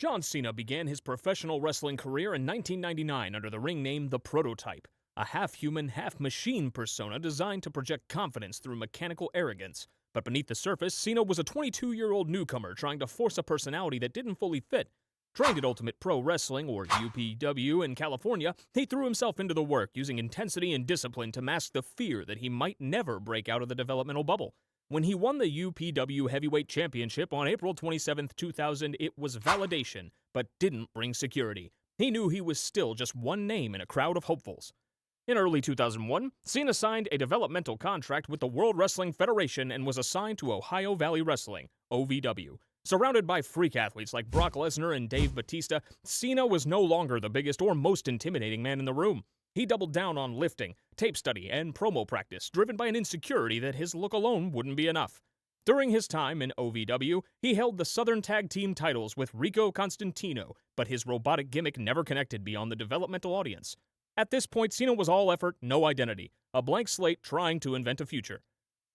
John Cena began his professional wrestling career in 1999 under the ring name The Prototype, a half-human, half-machine persona designed to project confidence through mechanical arrogance. But beneath the surface, Cena was a 22-year-old newcomer trying to force a personality that didn't fully fit. Trained at Ultimate Pro Wrestling, or UPW, in California, he threw himself into the work, using intensity and discipline to mask the fear that he might never break out of the developmental bubble. When he won the UPW Heavyweight Championship on April 27, 2000, it was validation, but didn't bring security. He knew he was still just one name in a crowd of hopefuls. In early 2001, Cena signed a developmental contract with the World Wrestling Federation and was assigned to Ohio Valley Wrestling, OVW. Surrounded by freak athletes like Brock Lesnar and Dave Bautista, Cena was no longer the biggest or most intimidating man in the room. He doubled down on lifting, tape study, and promo practice, driven by an insecurity that his look alone wouldn't be enough. During his time in OVW, he held the Southern Tag Team titles with Rico Constantino, but his robotic gimmick never connected beyond the developmental audience. At this point, Cena was all effort, no identity, a blank slate trying to invent a future.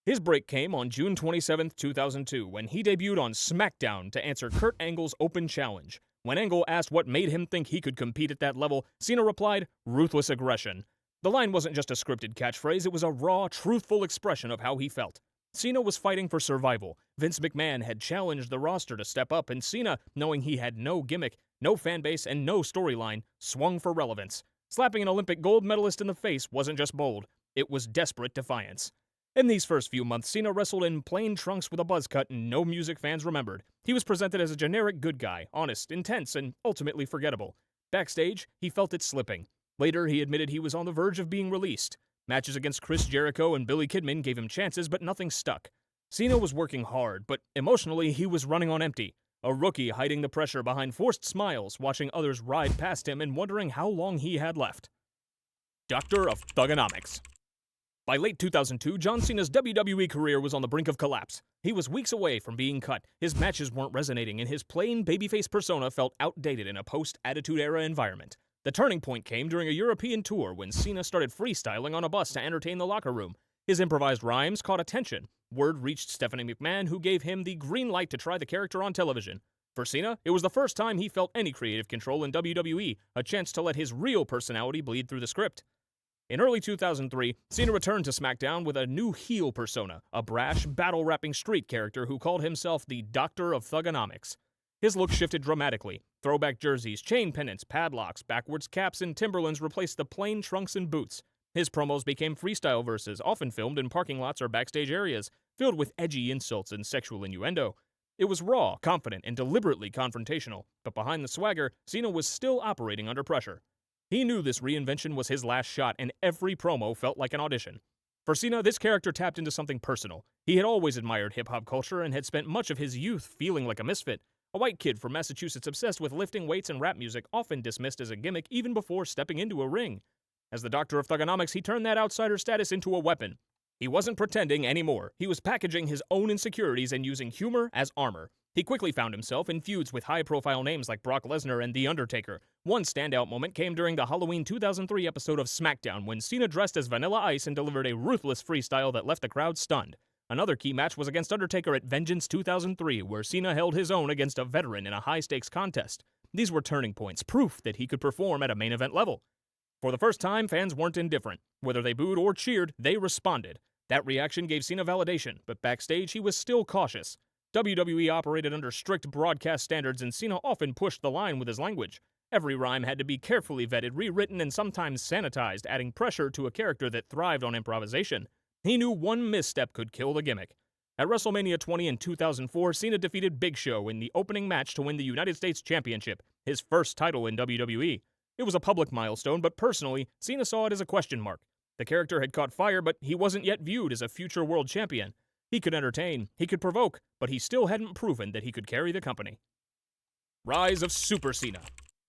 His break came on June 27, 2002, when he debuted on SmackDown to answer Kurt Angle's open challenge. When Angle asked what made him think he could compete at that level, Cena replied, "Ruthless Aggression." The line wasn't just a scripted catchphrase, it was a raw, truthful expression of how he felt. Cena was fighting for survival. Vince McMahon had challenged the roster to step up, and Cena, knowing he had no gimmick, no fanbase, and no storyline, swung for relevance. Slapping an Olympic gold medalist in the face wasn't just bold, it was desperate defiance. In these first few months, Cena wrestled in plain trunks with a buzz cut and no music fans remembered. He was presented as a generic good guy, honest, intense, and ultimately forgettable. Backstage, he felt it slipping. Later, he admitted he was on the verge of being released. Matches against Chris Jericho and Billy Kidman gave him chances, but nothing stuck. Cena was working hard, but emotionally, he was running on empty. A rookie hiding the pressure behind forced smiles, watching others ride past him and wondering how long he had left. Doctor of Thuganomics. By late 2002, John Cena's WWE career was on the brink of collapse. He was weeks away from being cut, his matches weren't resonating, and his plain babyface persona felt outdated in a post-Attitude Era environment. The turning point came during a European tour when Cena started freestyling on a bus to entertain the locker room. His improvised rhymes caught attention. Word reached Stephanie McMahon, who gave him the green light to try the character on television. For Cena, it was the first time he felt any creative control in WWE, a chance to let his real personality bleed through the script. In early 2003, Cena returned to SmackDown with a new heel persona, a brash, battle-rapping street character who called himself the Doctor of Thuganomics. His look shifted dramatically. Throwback jerseys, chain pennants, padlocks, backwards caps, and Timberlands replaced the plain trunks and boots. His promos became freestyle verses, often filmed in parking lots or backstage areas, filled with edgy insults and sexual innuendo. It was raw, confident, and deliberately confrontational, but behind the swagger, Cena was still operating under pressure. He knew this reinvention was his last shot, and every promo felt like an audition. For Cena, this character tapped into something personal. He had always admired hip-hop culture and had spent much of his youth feeling like a misfit. A white kid from Massachusetts obsessed with lifting weights and rap music, often dismissed as a gimmick even before stepping into a ring. As the Doctor of Thuganomics, he turned that outsider status into a weapon. He wasn't pretending anymore. He was packaging his own insecurities and using humor as armor. He quickly found himself in feuds with high-profile names like Brock Lesnar and The Undertaker. One standout moment came during the Halloween 2003 episode of SmackDown when Cena dressed as Vanilla Ice and delivered a ruthless freestyle that left the crowd stunned. Another key match was against Undertaker at Vengeance 2003, where Cena held his own against a veteran in a high-stakes contest. These were turning points, proof that he could perform at a main event level. For the first time, fans weren't indifferent. Whether they booed or cheered, they responded. That reaction gave Cena validation, but backstage he was still cautious. WWE operated under strict broadcast standards, and Cena often pushed the line with his language. Every rhyme had to be carefully vetted, rewritten, and sometimes sanitized, adding pressure to a character that thrived on improvisation. He knew one misstep could kill the gimmick. At WrestleMania 20 in 2004, Cena defeated Big Show in the opening match to win the United States Championship, his first title in WWE. It was a public milestone, but personally, Cena saw it as a question mark. The character had caught fire, but he wasn't yet viewed as a future world champion. He could entertain, he could provoke, but he still hadn't proven that he could carry the company. Rise of Super Cena.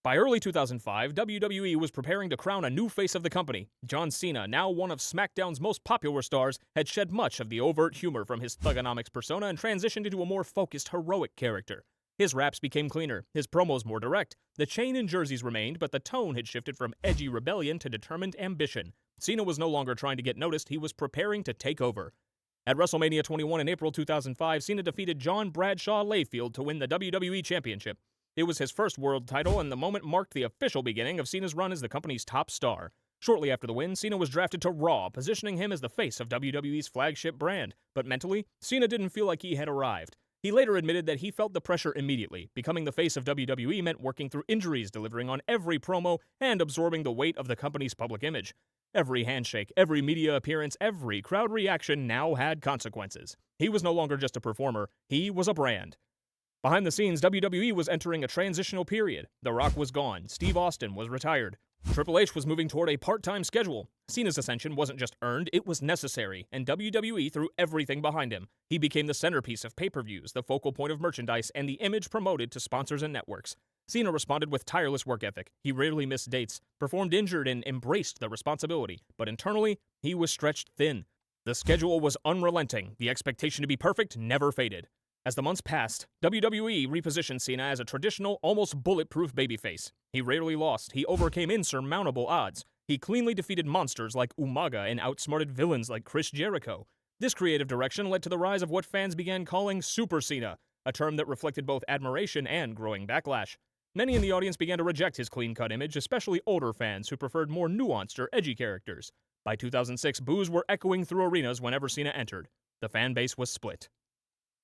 By early 2005, WWE was preparing to crown a new face of the company. John Cena, now one of SmackDown's most popular stars, had shed much of the overt humor from his Thuganomics persona and transitioned into a more focused, heroic character. His raps became cleaner, his promos more direct. The chain and jerseys remained, but the tone had shifted from edgy rebellion to determined ambition. Cena was no longer trying to get noticed, he was preparing to take over. At WrestleMania 21 in April 2005, Cena defeated John Bradshaw Layfield to win the WWE Championship. It was his first world title, and the moment marked the official beginning of Cena's run as the company's top star. Shortly after the win, Cena was drafted to Raw, positioning him as the face of WWE's flagship brand. But mentally, Cena didn't feel like he had arrived. He later admitted that he felt the pressure immediately. Becoming the face of WWE meant working through injuries, delivering on every promo, and absorbing the weight of the company's public image. Every handshake, every media appearance, every crowd reaction now had consequences. He was no longer just a performer, he was a brand. Behind the scenes, WWE was entering a transitional period. The Rock was gone, Steve Austin was retired. Triple H was moving toward a part-time schedule. Cena's ascension wasn't just earned, it was necessary, and WWE threw everything behind him. He became the centerpiece of pay-per-views, the focal point of merchandise, and the image promoted to sponsors and networks. Cena responded with tireless work ethic. He rarely missed dates, performed injured, and embraced the responsibility. But internally, he was stretched thin. The schedule was unrelenting. The expectation to be perfect never faded. As the months passed, WWE repositioned Cena as a traditional, almost bulletproof babyface. He rarely lost. He overcame insurmountable odds. He cleanly defeated monsters like Umaga and outsmarted villains like Chris Jericho. This creative direction led to the rise of what fans began calling Super Cena, a term that reflected both admiration and growing backlash. Many in the audience began to reject his clean-cut image, especially older fans who preferred more nuanced or edgy characters. By 2006, boos were echoing through arenas whenever Cena entered. The fan base was split.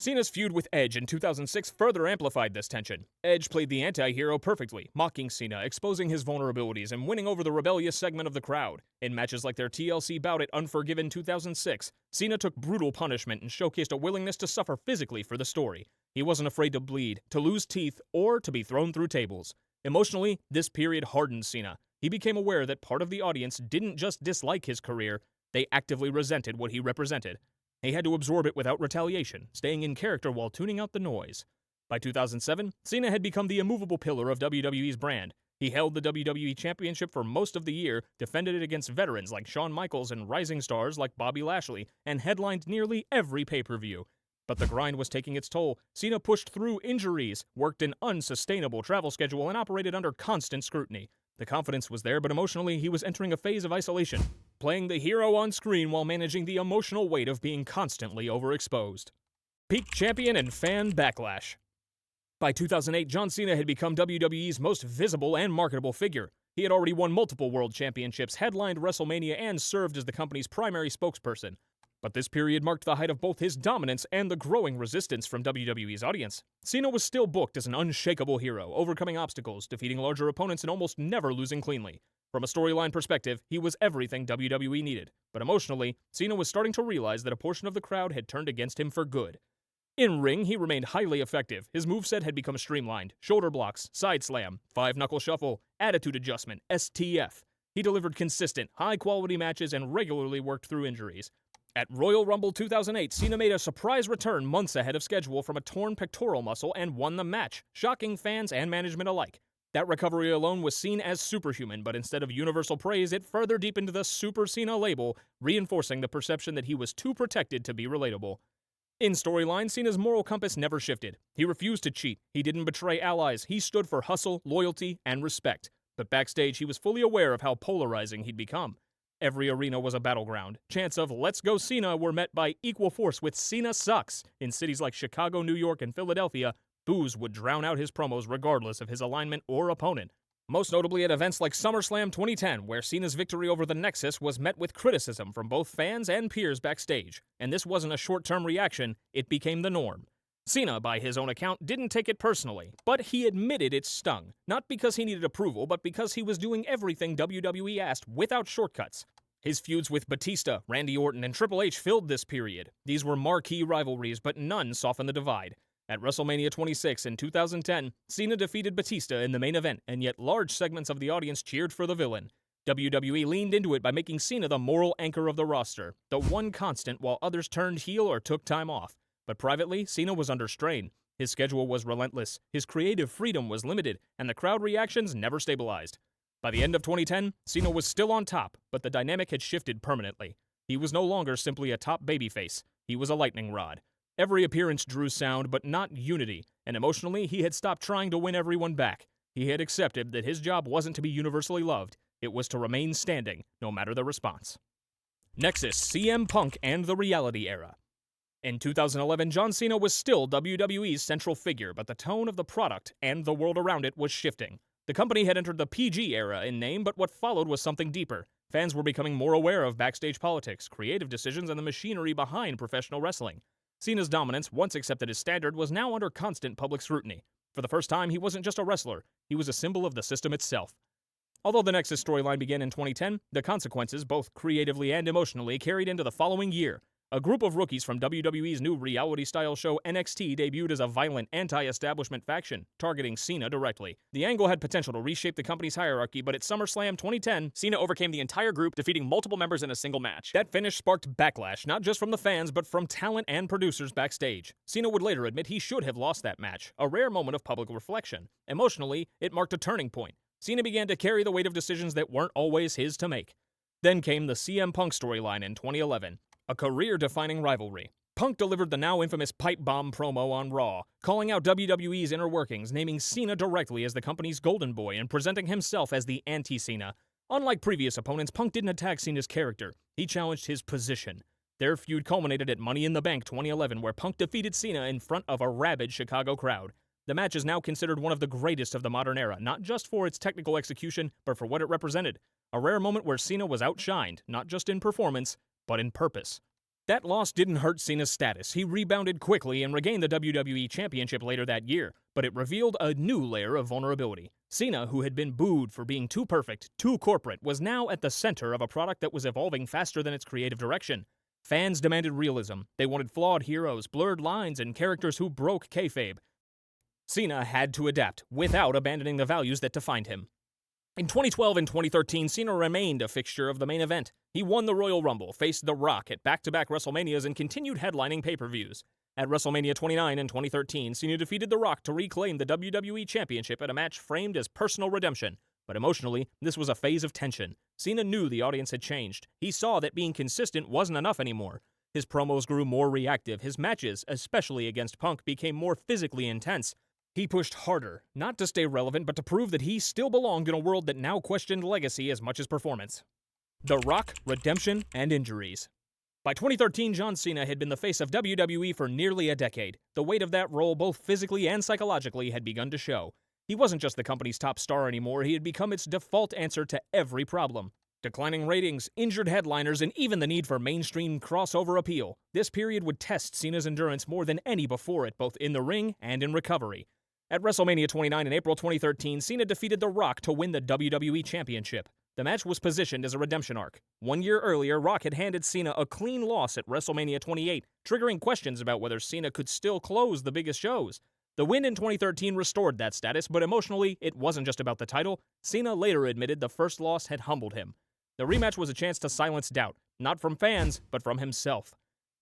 Cena's feud with Edge in 2006 further amplified this tension. Edge played the anti-hero perfectly, mocking Cena, exposing his vulnerabilities, and winning over the rebellious segment of the crowd. In matches like their TLC bout at Unforgiven 2006, Cena took brutal punishment and showcased a willingness to suffer physically for the story. He wasn't afraid to bleed, to lose teeth, or to be thrown through tables. Emotionally, this period hardened Cena. He became aware that part of the audience didn't just dislike his career, they actively resented what he represented. He had to absorb it without retaliation, staying in character while tuning out the noise. By 2007, Cena had become the immovable pillar of WWE's brand. He held the WWE Championship for most of the year, defended it against veterans like Shawn Michaels and rising stars like Bobby Lashley, and headlined nearly every pay-per-view. But the grind was taking its toll. Cena pushed through injuries, worked an unsustainable travel schedule, and operated under constant scrutiny. The confidence was there, but emotionally, he was entering a phase of isolation, playing the hero on screen while managing the emotional weight of being constantly overexposed. Peak champion and fan backlash. By 2008, John Cena had become WWE's most visible and marketable figure. He had already won multiple world championships, headlined WrestleMania, and served as the company's primary spokesperson. But this period marked the height of both his dominance and the growing resistance from WWE's audience. Cena was still booked as an unshakable hero, overcoming obstacles, defeating larger opponents, and almost never losing cleanly. From a storyline perspective, he was everything WWE needed. But emotionally, Cena was starting to realize that a portion of the crowd had turned against him for good. In-ring, he remained highly effective. His moveset had become streamlined. Shoulder blocks, side slam, five-knuckle shuffle, attitude adjustment, STF. He delivered consistent, high-quality matches and regularly worked through injuries. At Royal Rumble 2008, Cena made a surprise return months ahead of schedule from a torn pectoral muscle and won the match, shocking fans and management alike. That recovery alone was seen as superhuman, but instead of universal praise, it further deepened the Super Cena label, reinforcing the perception that he was too protected to be relatable. In storyline, Cena's moral compass never shifted. He refused to cheat, he didn't betray allies, he stood for hustle, loyalty, and respect. But backstage, he was fully aware of how polarizing he'd become. Every arena was a battleground. Chants of "Let's go Cena" were met by equal force with "Cena sucks." In cities like Chicago, New York, and Philadelphia, boos would drown out his promos regardless of his alignment or opponent. Most notably at events like SummerSlam 2010, where Cena's victory over the Nexus was met with criticism from both fans and peers backstage. And this wasn't a short-term reaction, it became the norm. Cena, by his own account, didn't take it personally, but he admitted it stung. Not because he needed approval, but because he was doing everything WWE asked without shortcuts. His feuds with Batista, Randy Orton, and Triple H filled this period. These were marquee rivalries, but none softened the divide. At WrestleMania 26 in 2010, Cena defeated Batista in the main event, and yet large segments of the audience cheered for the villain. WWE leaned into it by making Cena the moral anchor of the roster, the one constant while others turned heel or took time off. But privately, Cena was under strain. His schedule was relentless, his creative freedom was limited, and the crowd reactions never stabilized. By the end of 2010, Cena was still on top, but the dynamic had shifted permanently. He was no longer simply a top babyface, he was a lightning rod. Every appearance drew sound, but not unity, and emotionally, he had stopped trying to win everyone back. He had accepted that his job wasn't to be universally loved, it was to remain standing, no matter the response. Nexus, CM Punk, and the Reality Era. In 2011, John Cena was still WWE's central figure, but the tone of the product and the world around it was shifting. The company had entered the PG era in name, but what followed was something deeper. Fans were becoming more aware of backstage politics, creative decisions, and the machinery behind professional wrestling. Cena's dominance, once accepted as standard, was now under constant public scrutiny. For the first time, he wasn't just a wrestler, he was a symbol of the system itself. Although the Nexus storyline began in 2010, the consequences, both creatively and emotionally, carried into the following year. A group of rookies from WWE's new reality-style show NXT debuted as a violent, anti-establishment faction, targeting Cena directly. The angle had potential to reshape the company's hierarchy, but at SummerSlam 2010, Cena overcame the entire group, defeating multiple members in a single match. That finish sparked backlash, not just from the fans, but from talent and producers backstage. Cena would later admit he should have lost that match, a rare moment of public reflection. Emotionally, it marked a turning point. Cena began to carry the weight of decisions that weren't always his to make. Then came the CM Punk storyline in 2011. A career-defining rivalry. Punk delivered the now infamous pipe bomb promo on Raw, calling out WWE's inner workings, naming Cena directly as the company's golden boy and presenting himself as the anti-Cena. Unlike previous opponents, Punk didn't attack Cena's character. He challenged his position. Their feud culminated at Money in the Bank 2011, where Punk defeated Cena in front of a rabid Chicago crowd. The match is now considered one of the greatest of the modern era, not just for its technical execution, but for what it represented. A rare moment where Cena was outshined, not just in performance, but in purpose. That loss didn't hurt Cena's status. He rebounded quickly and regained the WWE Championship later that year, but it revealed a new layer of vulnerability. Cena, who had been booed for being too perfect, too corporate, was now at the center of a product that was evolving faster than its creative direction. Fans demanded realism. They wanted flawed heroes, blurred lines, and characters who broke kayfabe. Cena had to adapt, without abandoning the values that defined him. In 2012 and 2013, Cena remained a fixture of the main event. He won the Royal Rumble, faced The Rock at back-to-back WrestleManias, and continued headlining pay-per-views. At WrestleMania 29 in 2013, Cena defeated The Rock to reclaim the WWE Championship at a match framed as personal redemption. But emotionally, this was a phase of tension. Cena knew the audience had changed. He saw that being consistent wasn't enough anymore. His promos grew more reactive. His matches, especially against Punk, became more physically intense. He pushed harder, not to stay relevant, but to prove that he still belonged in a world that now questioned legacy as much as performance. The Rock, redemption, and injuries. By 2013, John Cena had been the face of WWE for nearly a decade. The weight of that role, both physically and psychologically, had begun to show. He wasn't just the company's top star anymore, he had become its default answer to every problem. Declining ratings, injured headliners, and even the need for mainstream crossover appeal. This period would test Cena's endurance more than any before it, both in the ring and in recovery. At WrestleMania 29 in April 2013, Cena defeated The Rock to win the WWE Championship. The match was positioned as a redemption arc. 1 year earlier, Rock had handed Cena a clean loss at WrestleMania 28, triggering questions about whether Cena could still close the biggest shows. The win in 2013 restored that status, but emotionally, it wasn't just about the title. Cena later admitted the first loss had humbled him. The rematch was a chance to silence doubt, not from fans, but from himself.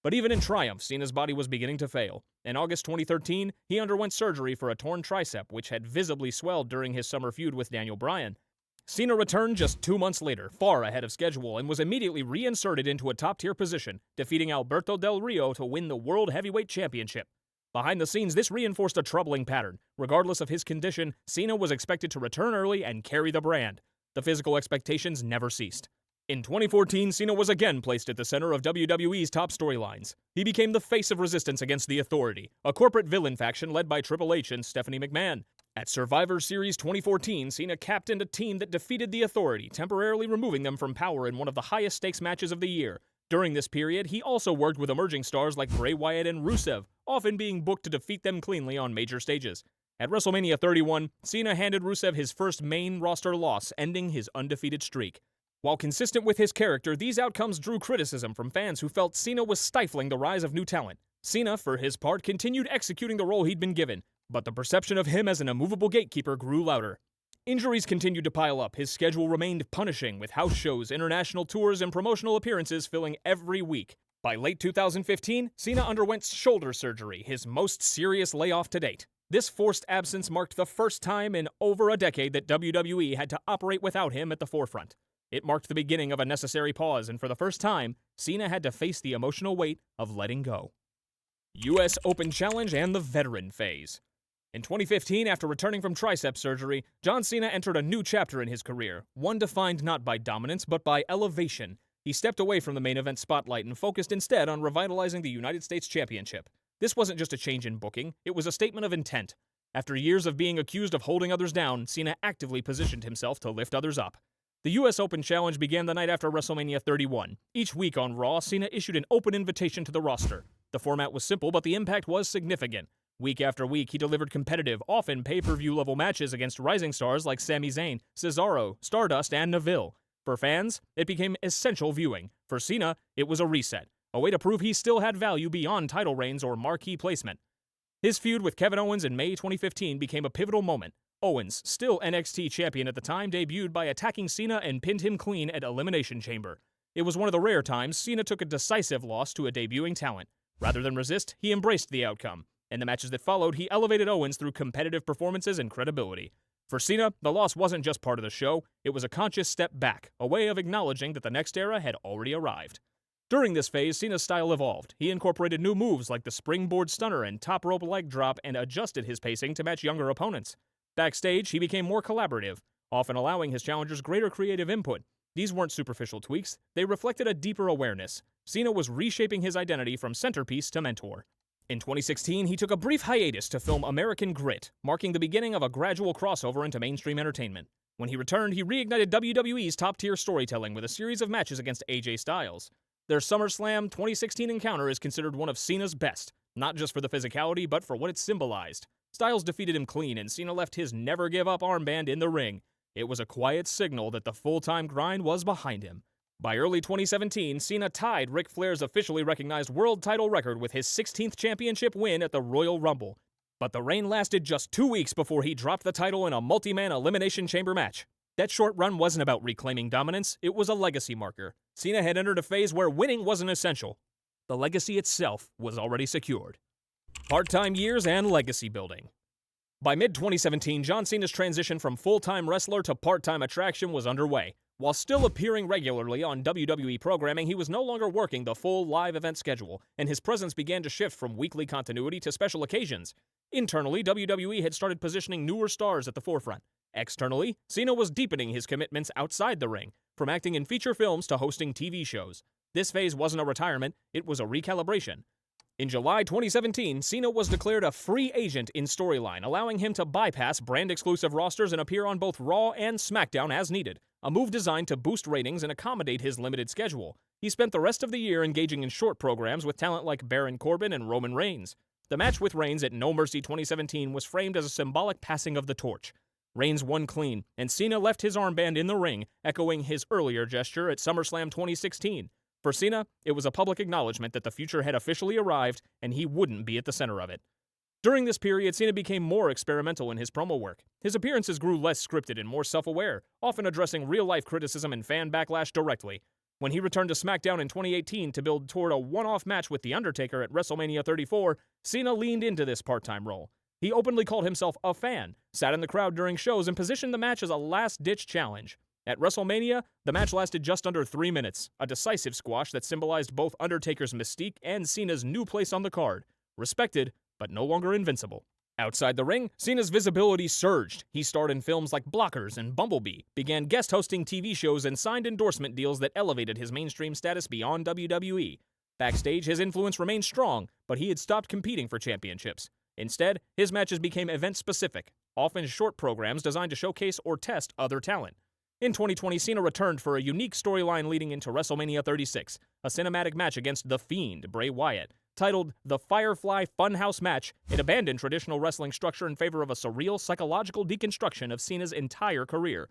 But even in triumph, Cena's body was beginning to fail. In August 2013, he underwent surgery for a torn tricep, which had visibly swelled during his summer feud with Daniel Bryan. Cena returned just 2 months later, far ahead of schedule, and was immediately reinserted into a top-tier position, defeating Alberto Del Rio to win the World Heavyweight Championship. Behind the scenes, this reinforced a troubling pattern. Regardless of his condition, Cena was expected to return early and carry the brand. The physical expectations never ceased. In 2014, Cena was again placed at the center of WWE's top storylines. He became the face of resistance against the Authority, a corporate villain faction led by Triple H and Stephanie McMahon. At Survivor Series 2014, Cena captained a team that defeated the Authority, temporarily removing them from power in one of the highest stakes matches of the year. During this period, he also worked with emerging stars like Bray Wyatt and Rusev, often being booked to defeat them cleanly on major stages. At WrestleMania 31, Cena handed Rusev his first main roster loss, ending his undefeated streak. While consistent with his character, these outcomes drew criticism from fans who felt Cena was stifling the rise of new talent. Cena, for his part, continued executing the role he'd been given, but the perception of him as an immovable gatekeeper grew louder. Injuries continued to pile up. His schedule remained punishing, with house shows, international tours, and promotional appearances filling every week. By late 2015, Cena underwent shoulder surgery, his most serious layoff to date. This forced absence marked the first time in over a decade that WWE had to operate without him at the forefront. It marked the beginning of a necessary pause, and for the first time, Cena had to face the emotional weight of letting go. US Open Challenge and the veteran phase. In 2015, after returning from tricep surgery, John Cena entered a new chapter in his career, one defined not by dominance but by elevation. He He stepped away from the main event spotlight and focused instead on revitalizing the United States Championship. This wasn't just a change in booking, it was a statement of intent. After years of being accused of holding others down, Cena actively positioned himself to lift others up. The US Open Challenge began the night after WrestleMania 31. Each week on Raw, Cena issued an open invitation to the roster. The format was simple, but the impact was significant. Week after week, he delivered competitive, often pay-per-view level matches against rising stars like Sami Zayn, Cesaro, Stardust, and Neville. For fans, it became essential viewing. For Cena, it was a reset, a way to prove he still had value beyond title reigns or marquee placement. His feud with Kevin Owens in May 2015 became a pivotal moment. Owens, still NXT champion at the time, debuted by attacking Cena and pinned him clean at Elimination Chamber. It was one of the rare times Cena took a decisive loss to a debuting talent. Rather than resist, he embraced the outcome. In the matches that followed, he elevated Owens through competitive performances and credibility. For Cena, the loss wasn't just part of the show, it was a conscious step back, a way of acknowledging that the next era had already arrived. During this phase, Cena's style evolved. He incorporated new moves like the springboard stunner and top rope leg drop and adjusted his pacing to match younger opponents. Backstage, he became more collaborative, often allowing his challengers greater creative input. These weren't superficial tweaks, they reflected a deeper awareness. Cena was reshaping his identity from centerpiece to mentor. In 2016, he took a brief hiatus to film American Grit, marking the beginning of a gradual crossover into mainstream entertainment. When he returned, he reignited WWE's top-tier storytelling with a series of matches against AJ Styles. Their SummerSlam 2016 encounter is considered one of Cena's best, not just for the physicality, but for what it symbolized. Styles defeated him clean, and Cena left his never-give-up armband in the ring. It was a quiet signal that the full-time grind was behind him. By early 2017, Cena tied Ric Flair's officially recognized world title record with his 16th championship win at the Royal Rumble. But the reign lasted just 2 weeks before he dropped the title in a multi-man Elimination Chamber match. That short run wasn't about reclaiming dominance, it was a legacy marker. Cena had entered a phase where winning wasn't essential. The legacy itself was already secured. Part-time years and legacy building. By mid-2017, John Cena's transition from full-time wrestler to part-time attraction was underway. While still appearing regularly on WWE programming, he was no longer working the full live event schedule, and his presence began to shift from weekly continuity to special occasions. Internally, WWE had started positioning newer stars at the forefront. Externally, Cena was deepening his commitments outside the ring, from acting in feature films to hosting TV shows. This phase wasn't a retirement, it was a recalibration. In July 2017, Cena was declared a free agent in storyline, allowing him to bypass brand-exclusive rosters and appear on both Raw and SmackDown as needed, a move designed to boost ratings and accommodate his limited schedule. He spent the rest of the year engaging in short programs with talent like Baron Corbin and Roman Reigns. The match with Reigns at No Mercy 2017 was framed as a symbolic passing of the torch. Reigns won clean, and Cena left his armband in the ring, echoing his earlier gesture at SummerSlam 2016. For Cena, it was a public acknowledgement that the future had officially arrived, and he wouldn't be at the center of it. During this period, Cena became more experimental in his promo work. His appearances grew less scripted and more self-aware, often addressing real-life criticism and fan backlash directly. When he returned to SmackDown in 2018 to build toward a one-off match with The Undertaker at WrestleMania 34, Cena leaned into this part-time role. He openly called himself a fan, sat in the crowd during shows, and positioned the match as a last-ditch challenge. At WrestleMania, the match lasted just under 3 minutes, a decisive squash that symbolized both Undertaker's mystique and Cena's new place on the card. Respected, but no longer invincible. Outside the ring, Cena's visibility surged. He starred in films like Blockers and Bumblebee, began guest hosting TV shows, and signed endorsement deals that elevated his mainstream status beyond WWE. Backstage, his influence remained strong, but he had stopped competing for championships. Instead, his matches became event-specific, often short programs designed to showcase or test other talent. In 2020, Cena returned for a unique storyline leading into WrestleMania 36, a cinematic match against The Fiend, Bray Wyatt. Titled The Firefly Funhouse Match, it abandoned traditional wrestling structure in favor of a surreal psychological deconstruction of Cena's entire career.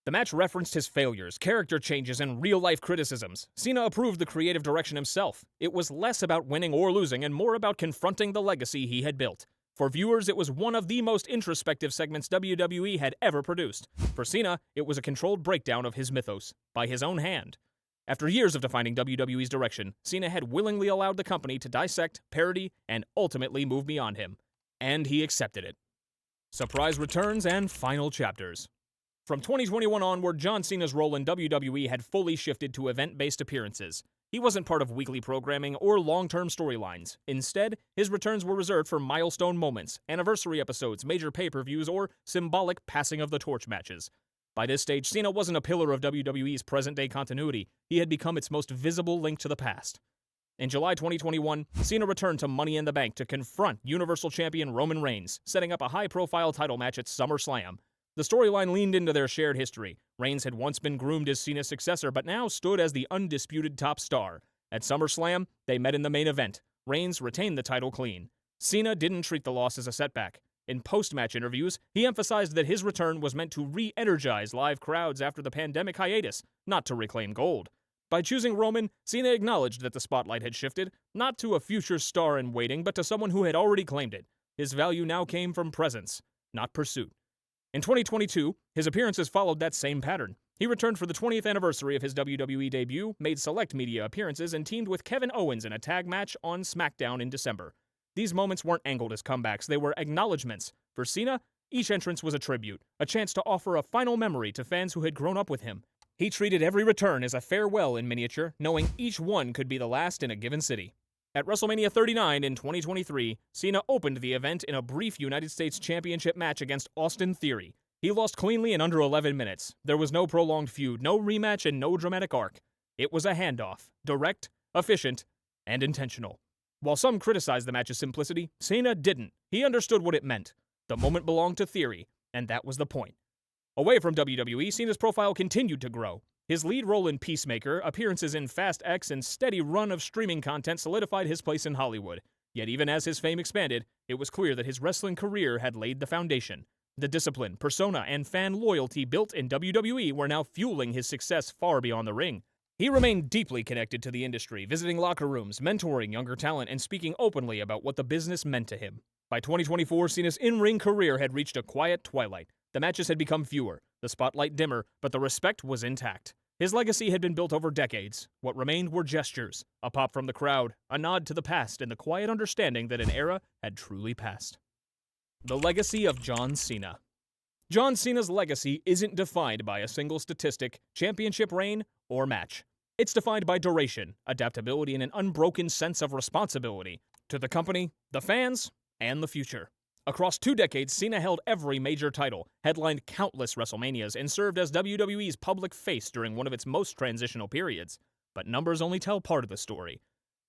The match referenced his failures, character changes, and real-life criticisms. Cena approved the creative direction himself. It was less about winning or losing and more about confronting the legacy he had built. For viewers, it was one of the most introspective segments WWE had ever produced. For Cena, it was a controlled breakdown of his mythos, by his own hand. After years of defining WWE's direction, Cena had willingly allowed the company to dissect, parody, and ultimately move beyond him. And he accepted it. Surprise returns and final chapters. From 2021 onward, John Cena's role in WWE had fully shifted to event-based appearances. He wasn't part of weekly programming or long-term storylines. Instead, his returns were reserved for milestone moments, anniversary episodes, major pay-per-views, or symbolic passing of the torch matches. By this stage, Cena wasn't a pillar of WWE's present-day continuity. He had become its most visible link to the past. In July 2021, Cena returned to Money in the Bank to confront Universal Champion Roman Reigns, setting up a high-profile title match at SummerSlam. The storyline leaned into their shared history. Reigns had once been groomed as Cena's successor, but now stood as the undisputed top star. At SummerSlam, they met in the main event. Reigns retained the title clean. Cena didn't treat the loss as a setback. In post-match interviews, he emphasized that his return was meant to re-energize live crowds after the pandemic hiatus, not to reclaim gold. By choosing Roman, Cena acknowledged that the spotlight had shifted, not to a future star in waiting, but to someone who had already claimed it. His value now came from presence, not pursuit. In 2022, his appearances followed that same pattern. He returned for the 20th anniversary of his WWE debut, made select media appearances, and teamed with Kevin Owens in a tag match on SmackDown in December. These moments weren't angled as comebacks, they were acknowledgments. For Cena, each entrance was a tribute, a chance to offer a final memory to fans who had grown up with him. He treated every return as a farewell in miniature, knowing each one could be the last in a given city. At WrestleMania 39 in 2023, Cena opened the event in a brief United States Championship match against Austin Theory. He lost cleanly in under 11 minutes. There was no prolonged feud, no rematch, and no dramatic arc. It was a handoff, direct, efficient, and intentional. While some criticized the match's simplicity, Cena didn't. He understood what it meant. The moment belonged to Theory, and that was the point. Away from WWE, Cena's profile continued to grow. His lead role in Peacemaker, appearances in Fast X, and steady run of streaming content solidified his place in Hollywood. Yet even as his fame expanded, it was clear that his wrestling career had laid the foundation. The discipline, persona, and fan loyalty built in WWE were now fueling his success far beyond the ring. He remained deeply connected to the industry, visiting locker rooms, mentoring younger talent, and speaking openly about what the business meant to him. By 2024, Cena's in-ring career had reached a quiet twilight. The matches had become fewer, the spotlight dimmer, but the respect was intact. His legacy had been built over decades. What remained were gestures, a pop from the crowd, a nod to the past, and the quiet understanding that an era had truly passed. The legacy of John Cena. John Cena's legacy isn't defined by a single statistic, championship reign, or match. It's defined by duration, adaptability, and an unbroken sense of responsibility to the company, the fans, and the future. Across 2 decades, Cena held every major title, headlined countless WrestleManias, and served as WWE's public face during one of its most transitional periods. But numbers only tell part of the story.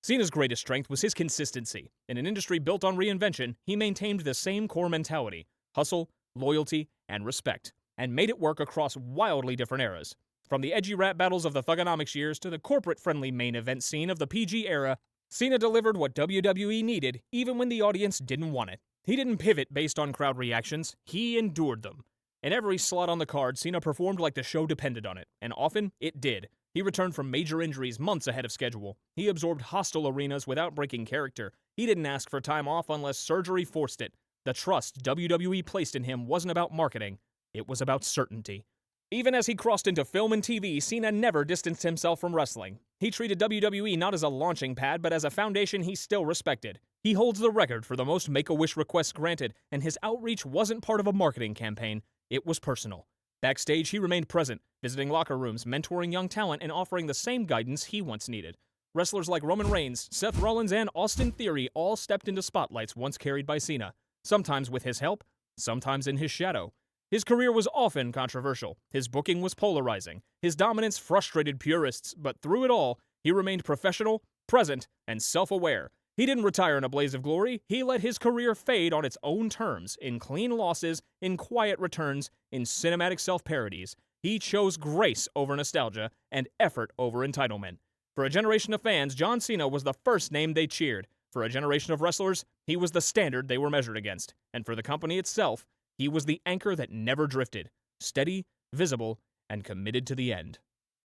Cena's greatest strength was his consistency. In an industry built on reinvention, he maintained the same core mentality: hustle, loyalty, and respect, and made it work across wildly different eras. From the edgy rap battles of the Thuggonomics years to the corporate-friendly main event scene of the PG era, Cena delivered what WWE needed even when the audience didn't want it. He didn't pivot based on crowd reactions, he endured them. In every slot on the card, Cena performed like the show depended on it, and often it did. He returned from major injuries months ahead of schedule. He absorbed hostile arenas without breaking character. He didn't ask for time off unless surgery forced it. The trust WWE placed in him wasn't about marketing, it was about certainty. Even as he crossed into film and TV, Cena never distanced himself from wrestling. He treated WWE not as a launching pad, but as a foundation he still respected. He holds the record for the most Make-A-Wish requests granted, and his outreach wasn't part of a marketing campaign, it was personal. Backstage, he remained present, visiting locker rooms, mentoring young talent, and offering the same guidance he once needed. Wrestlers like Roman Reigns, Seth Rollins, and Austin Theory all stepped into spotlights once carried by Cena, sometimes with his help, sometimes in his shadow. His career was often controversial, his booking was polarizing, his dominance frustrated purists, but through it all, he remained professional, present, and self-aware. He didn't retire in a blaze of glory, he let his career fade on its own terms, in clean losses, in quiet returns, in cinematic self-parodies. He chose grace over nostalgia, and effort over entitlement. For a generation of fans, John Cena was the first name they cheered. For a generation of wrestlers, he was the standard they were measured against. And for the company itself, he was the anchor that never drifted, steady, visible, and committed to the end.